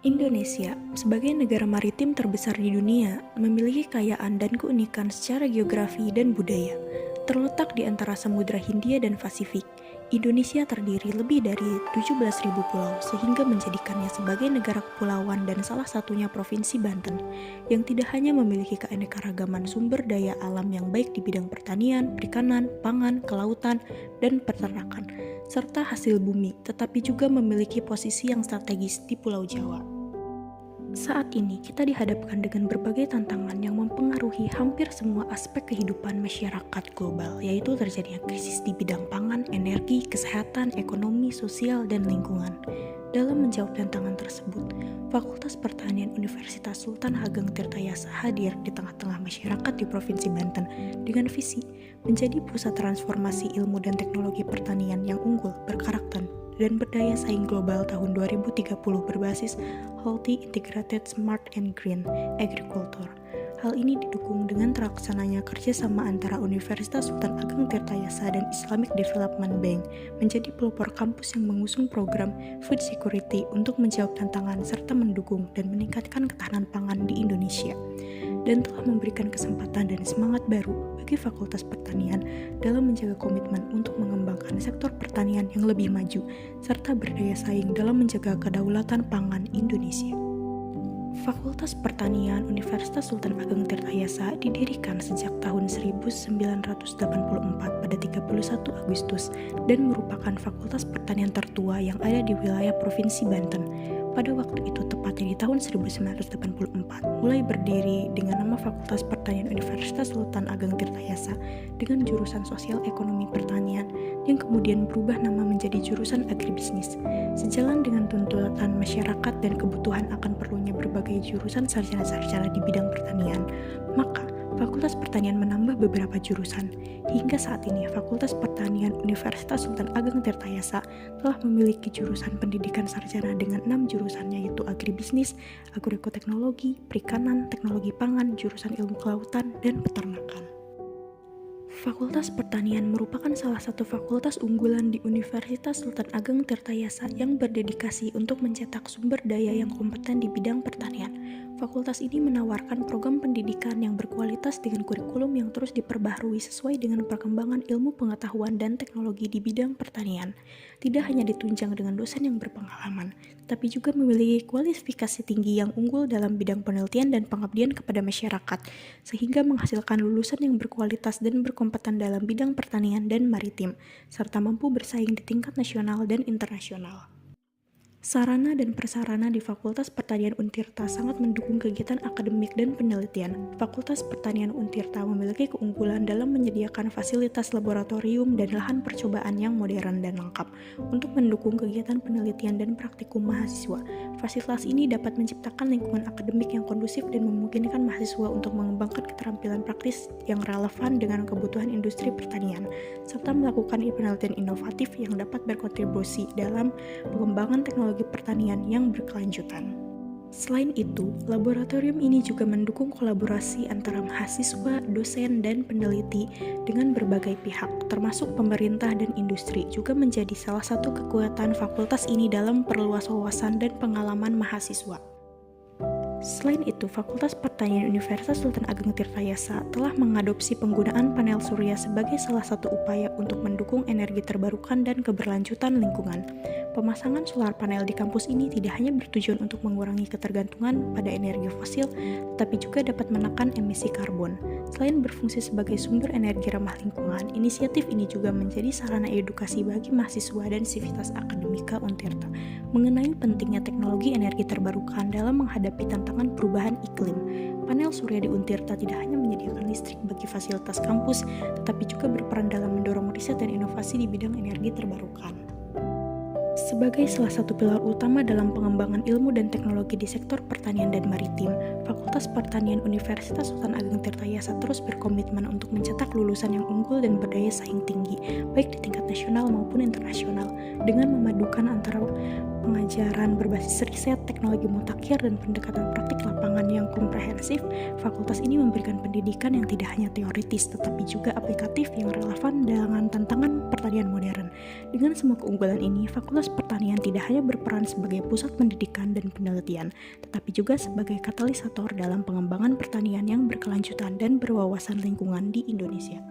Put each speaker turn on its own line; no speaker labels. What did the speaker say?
Indonesia, sebagai negara maritim terbesar di dunia, memiliki kekayaan dan keunikan secara geografi dan budaya. Terletak di antara Samudra Hindia dan Pasifik, Indonesia terdiri lebih dari 17.000 pulau sehingga menjadikannya sebagai negara kepulauan dan salah satunya Provinsi Banten, yang tidak hanya memiliki keanekaragaman sumber daya alam yang baik di bidang pertanian, perikanan, pangan, kelautan, dan peternakan, serta hasil bumi, tetapi juga memiliki posisi yang strategis di Pulau Jawa. Saat ini kita dihadapkan dengan berbagai tantangan yang mempengaruhi hampir semua aspek kehidupan masyarakat global, yaitu terjadinya krisis di bidang pangan, energi, kesehatan, ekonomi, sosial, dan lingkungan. Dalam menjawab tantangan tersebut, Fakultas Pertanian Universitas Sultan Ageng Tirtayasa hadir di tengah-tengah masyarakat di Provinsi Banten dengan visi menjadi pusat transformasi ilmu dan teknologi pertanian yang unggul, berkarakter, dan berdaya saing global tahun 2030 berbasis Healthy Integrated Smart and Green Agriculture. Hal ini didukung dengan terlaksananya kerjasama antara Universitas Sultan Ageng Tirtayasa dan Islamic Development Bank menjadi pelopor kampus yang mengusung program food security untuk menjawab tantangan serta mendukung dan meningkatkan ketahanan pangan di Indonesia, dan telah memberikan kesempatan dan semangat baru bagi Fakultas Pertanian dalam menjaga komitmen untuk mengembangkan sektor pertanian yang lebih maju serta berdaya saing dalam menjaga kedaulatan pangan Indonesia. Fakultas Pertanian Universitas Sultan Ageng Tirtayasa didirikan sejak tahun 1984 pada 31 Agustus dan merupakan fakultas pertanian tertua yang ada di wilayah Provinsi Banten. Pada waktu itu, tepatnya di tahun 1984, mulai berdiri dengan nama Fakultas Pertanian Universitas Sultan Ageng Tirtayasa dengan jurusan Sosial Ekonomi Pertanian yang kemudian berubah nama menjadi jurusan Agribisnis. Sejalan dengan tuntutan masyarakat dan kebutuhan akan perlunya berbagai jurusan sarjana-sarjana di bidang pertanian, maka Fakultas Pertanian menambah beberapa jurusan. Hingga saat ini, Fakultas Pertanian Universitas Sultan Ageng Tirtayasa telah memiliki jurusan pendidikan sarjana dengan 6 jurusan, yaitu Agribisnis, Agroekoteknologi, Perikanan, Teknologi Pangan, jurusan Ilmu Kelautan, dan Peternakan. Fakultas Pertanian merupakan salah satu fakultas unggulan di Universitas Sultan Ageng Tirtayasa yang berdedikasi untuk mencetak sumber daya yang kompeten di bidang pertanian. Fakultas ini menawarkan program pendidikan yang berkualitas dengan kurikulum yang terus diperbaharui sesuai dengan perkembangan ilmu pengetahuan dan teknologi di bidang pertanian. Tidak hanya ditunjang dengan dosen yang berpengalaman, tapi juga memiliki kualifikasi tinggi yang unggul dalam bidang penelitian dan pengabdian kepada masyarakat, sehingga menghasilkan lulusan yang berkualitas dan berkompeten dalam bidang pertanian dan maritim, serta mampu bersaing di tingkat nasional dan internasional. Sarana dan prasarana di Fakultas Pertanian Untirta sangat mendukung kegiatan akademik dan penelitian. Fakultas Pertanian Untirta memiliki keunggulan dalam menyediakan fasilitas laboratorium dan lahan percobaan yang modern dan lengkap untuk mendukung kegiatan penelitian dan praktikum mahasiswa. Fasilitas ini dapat menciptakan lingkungan akademik yang kondusif dan memungkinkan mahasiswa untuk mengembangkan keterampilan praktis yang relevan dengan kebutuhan industri pertanian, serta melakukan penelitian inovatif yang dapat berkontribusi dalam pengembangan teknologi pertanian yang berkelanjutan. Selain itu, laboratorium ini juga mendukung kolaborasi antara mahasiswa, dosen, dan peneliti dengan berbagai pihak, termasuk pemerintah dan industri, juga menjadi salah satu kekuatan fakultas ini dalam perluas wawasan dan pengalaman mahasiswa. Selain itu, Fakultas Pertanian Universitas Sultan Ageng Tirtayasa telah mengadopsi penggunaan panel surya sebagai salah satu upaya untuk mendukung energi terbarukan dan keberlanjutan lingkungan. Pemasangan solar panel di kampus ini tidak hanya bertujuan untuk mengurangi ketergantungan pada energi fosil, tetapi juga dapat menekan emisi karbon. Selain berfungsi sebagai sumber energi ramah lingkungan, inisiatif ini juga menjadi sarana edukasi bagi mahasiswa dan sivitas akademika Untirta mengenai pentingnya teknologi energi terbarukan dalam menghadapi tantangan perubahan iklim. Panel surya di Untirta tidak hanya menyediakan listrik bagi fasilitas kampus, tetapi juga berperan dalam mendorong riset dan inovasi di bidang energi terbarukan. Sebagai salah satu pilar utama dalam pengembangan ilmu dan teknologi di sektor pertanian dan maritim, Fakultas Pertanian Universitas Sultan Ageng Tirtayasa terus berkomitmen untuk mencetak lulusan yang unggul dan berdaya saing tinggi, baik di tingkat nasional maupun internasional, dengan memadukan antara pengajaran berbasis riset, teknologi mutakhir, dan pendekatan praktik lapangan yang komprehensif, fakultas ini memberikan pendidikan yang tidak hanya teoritis, tetapi juga aplikatif yang relevan dengan tantangan pertanian modern. Dengan semua keunggulan ini, Fakultas Pertanian tidak hanya berperan sebagai pusat pendidikan dan penelitian, tetapi juga sebagai katalisator dalam pengembangan pertanian yang berkelanjutan dan berwawasan lingkungan di Indonesia.